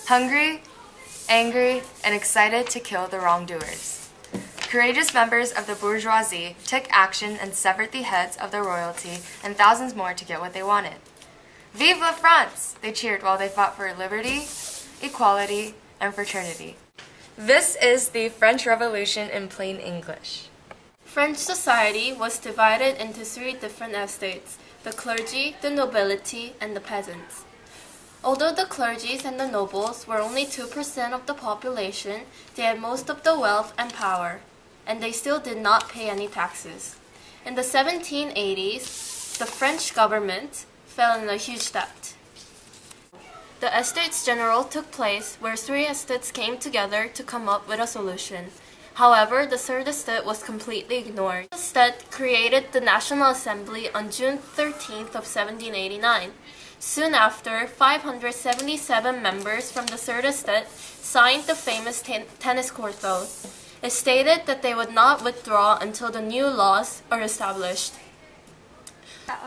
hungry, angry, and excited to kill the wrongdoers. Courageous members of the bourgeoisie took action and severed the heads of the royalty and thousands more to get what they wanted. Vive la France! They cheered while they fought for liberty, equality, and fraternity. This is the French Revolution in plain English. French society was divided into three different estates: the clergy, the nobility, and the peasants. Although the clergies and the nobles were only 2% of the population, they had most of the wealth and power, and they still did not pay any taxes. In the 1780s, the French government fell in a huge debt. The Estates General took place where three estates came together to come up with a solution. However, the third estate was completely ignored. The estate created the National Assembly on June 13th of 1789. Soon after, 577 members from the third estate signed the famous tennis court oath. It stated that they would not withdraw until the new laws are established.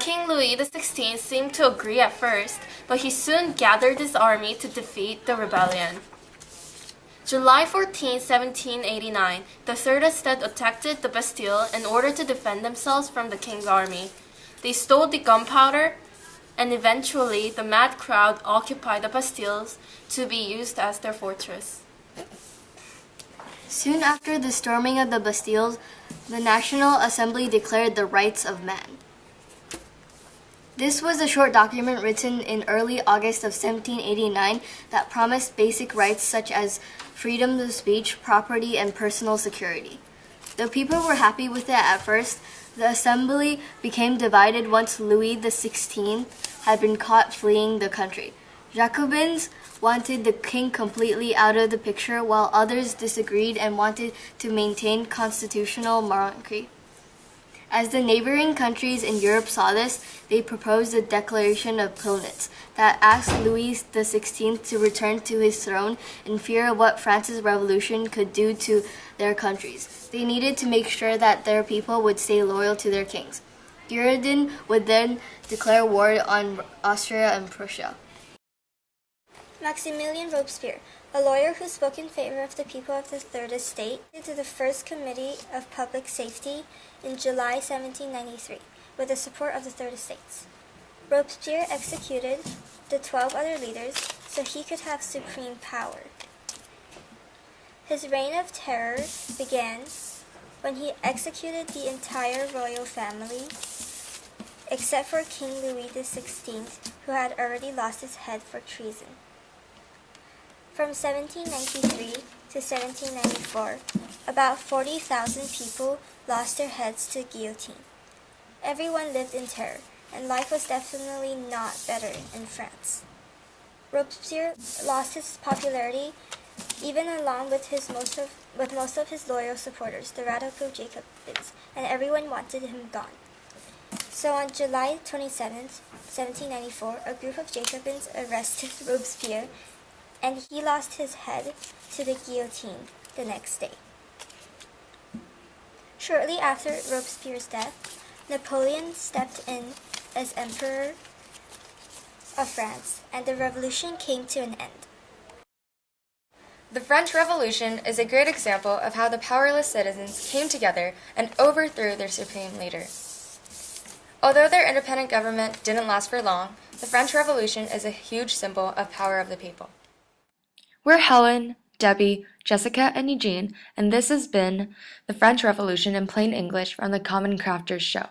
King Louis XVI seemed to agree at first, but he soon gathered his army to defeat the rebellion. July 14, 1789, the Third Estate attacked the Bastille in order to defend themselves from the king's army. They stole the gunpowder, and eventually the mad crowd occupied the Bastilles to be used as their fortress. Soon after the storming of the Bastilles, the National Assembly declared the rights of man. This was a short document written in early August of 1789 that promised basic rights such as freedom of speech, property, and personal security. Though people were happy with it at first, the assembly became divided once Louis XVI had been caught fleeing the country. Jacobins wanted the king completely out of the picture, while others disagreed and wanted to maintain constitutional monarchy. As the neighboring countries in Europe saw this, they proposed the Declaration of Pillnitz that asked Louis XVI to return to his throne in fear of what France's revolution could do to their countries. They needed to make sure that their people would stay loyal to their kings. Girardin would then declare war on Austria and Prussia. Maximilien Robespierre, a lawyer who spoke in favor of the people of the Third Estate, to the First Committee of Public Safety in July 1793, with the support of the Third Estates. Robespierre executed the 12 other leaders so he could have supreme power. His reign of terror began when he executed the entire royal family, except for King Louis XVI, who had already lost his head for treason. From 1793 to 1794, about 40,000 people lost their heads to guillotine. Everyone lived in terror, and life was definitely not better in France. Robespierre lost his popularity even along with most of his loyal supporters, the radical Jacobins, and everyone wanted him gone. So on July 27, 1794, a group of Jacobins arrested Robespierre, and he lost his head to the guillotine the next day. Shortly after Robespierre's death, Napoleon stepped in as Emperor of France, and the revolution came to an end. The French Revolution is a great example of how the powerless citizens came together and overthrew their supreme leader. Although their independent government didn't last for long, the French Revolution is a huge symbol of power of the people. We're Helen, Debbie, Jessica, and Eugene, and this has been the French Revolution in plain English from the Common Crafters Show.